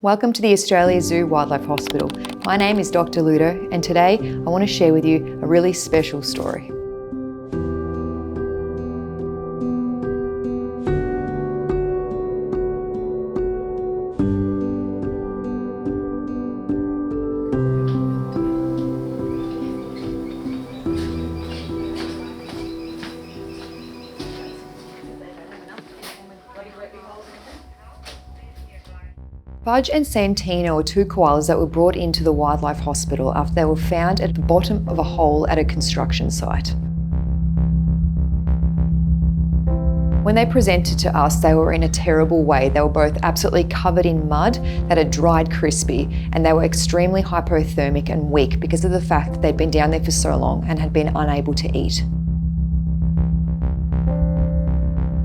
Welcome to the Australia Zoo Wildlife Hospital. My name is Dr. Ludo, and today I want to share with you a really special story. Fudge and Santino are two koalas that were brought into the wildlife hospital after they were found at the bottom of a hole at a construction site. When they presented to us, they were in a terrible way. They were both absolutely covered in mud that had dried crispy, and they were extremely hypothermic and weak because of the fact that they'd been down there for so long and had been unable to eat.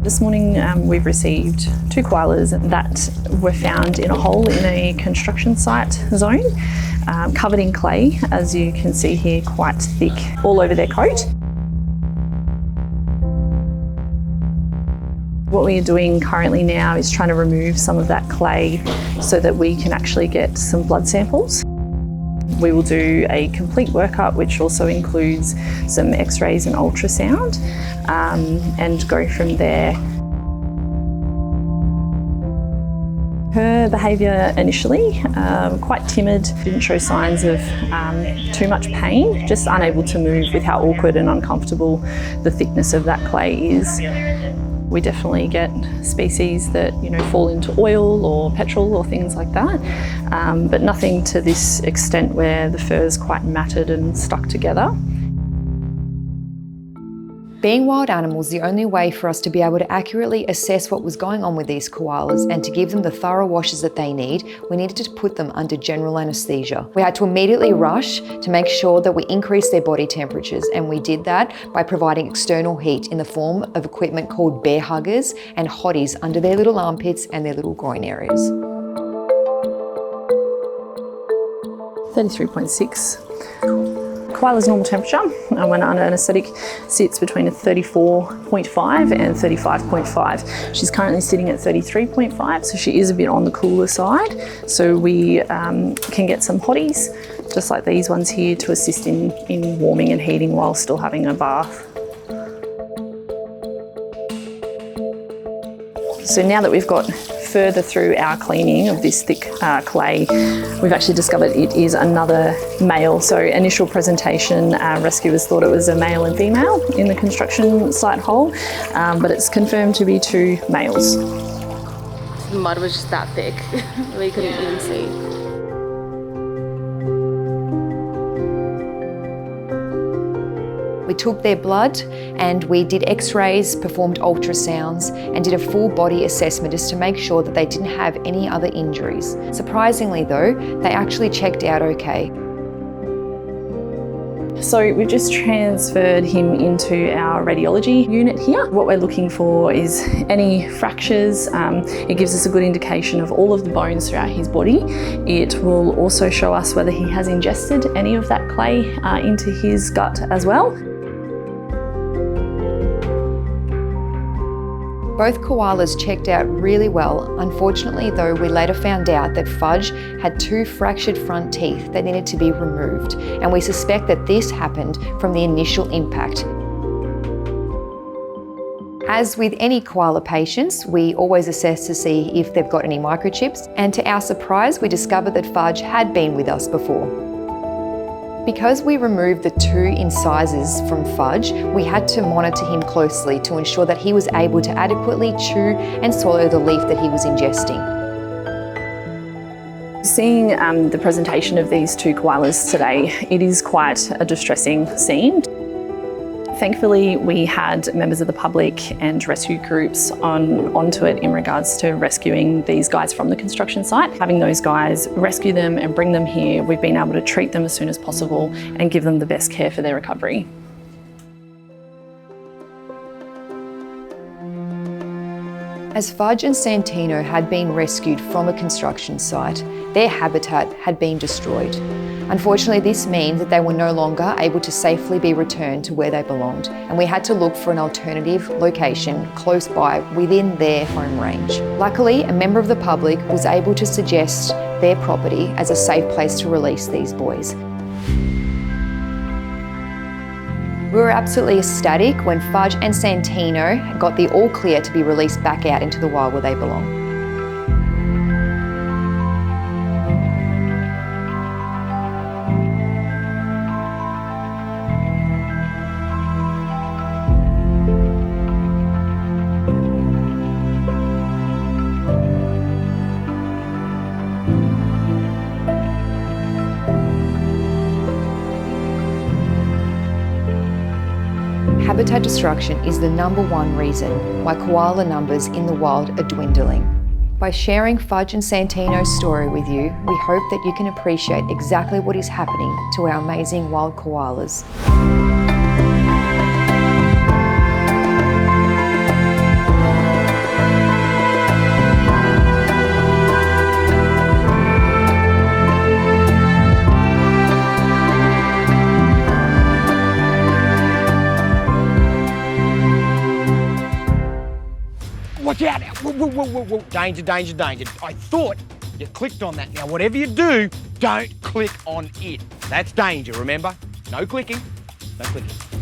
This morning we've received two koalas that were found in a hole in a construction site zone, covered in clay, as you can see here, quite thick all over their coat. What we are doing currently now is trying to remove some of that clay so that we can actually get some blood samples. We will do a complete workup, which also includes some x-rays and ultrasound, and go from there. Her behaviour initially, quite timid, didn't show signs of too much pain, just unable to move with how awkward and uncomfortable the thickness of that clay is. We definitely get species that fall into oil or petrol or things like that, but nothing to this extent where the fur is quite matted and stuck together. Being wild animals, the only way for us to be able to accurately assess what was going on with these koalas and to give them the thorough washes that they need, we needed to put them under general anaesthesia. We had to immediately rush to make sure that we increased their body temperatures, and we did that by providing external heat in the form of equipment called bear huggers and hotties under their little armpits and their little groin areas. 33.6. Koala's normal temperature when under anaesthetic sits between a 34.5 and 35.5. She's currently sitting at 33.5, so she is a bit on the cooler side. So we can get some hotties, just like these ones here, to assist in warming and heating while still having a bath. So now that we've got further through our cleaning of this thick clay, we've actually discovered it is another male. So initial presentation, rescuers thought it was a male and female in the construction site hole, but it's confirmed to be two males. The mud was just that thick, we couldn't even see. We took their blood and we did x-rays, performed ultrasounds, and did a full body assessment just to make sure that they didn't have any other injuries. Surprisingly though, they actually checked out okay. So we've just transferred him into our radiology unit here. What we're looking for is any fractures. It gives us a good indication of all of the bones throughout his body. It will also show us whether he has ingested any of that clay into his gut as well. Both koalas checked out really well. Unfortunately though, we later found out that Fudge had two fractured front teeth that needed to be removed, and we suspect that this happened from the initial impact. As with any koala patients, we always assess to see if they've got any microchips, and to our surprise, we discovered that Fudge had been with us before. Because we removed the two incisors from Fudge, we had to monitor him closely to ensure that he was able to adequately chew and swallow the leaf that he was ingesting. Seeing the presentation of these two koalas today, it is quite a distressing scene. Thankfully, we had members of the public and rescue groups onto it in regards to rescuing these guys from the construction site. Having those guys rescue them and bring them here, we've been able to treat them as soon as possible and give them the best care for their recovery. As Fudge and Santino had been rescued from a construction site, their habitat had been destroyed. Unfortunately, this means that they were no longer able to safely be returned to where they belonged, and we had to look for an alternative location close by within their home range. Luckily, a member of the public was able to suggest their property as a safe place to release these boys. We were absolutely ecstatic when Fudge and Santino got the all clear to be released back out into the wild where they belong. Habitat destruction is the #1 reason why koala numbers in the wild are dwindling. By sharing Fudge and Santino's story with you, we hope that you can appreciate exactly what is happening to our amazing wild koalas. Watch out! Whoa, whoa, whoa, whoa, whoa. Danger, danger, danger. I thought you clicked on that. Now, whatever you do, don't click on it. That's danger, remember? No clicking. No clicking.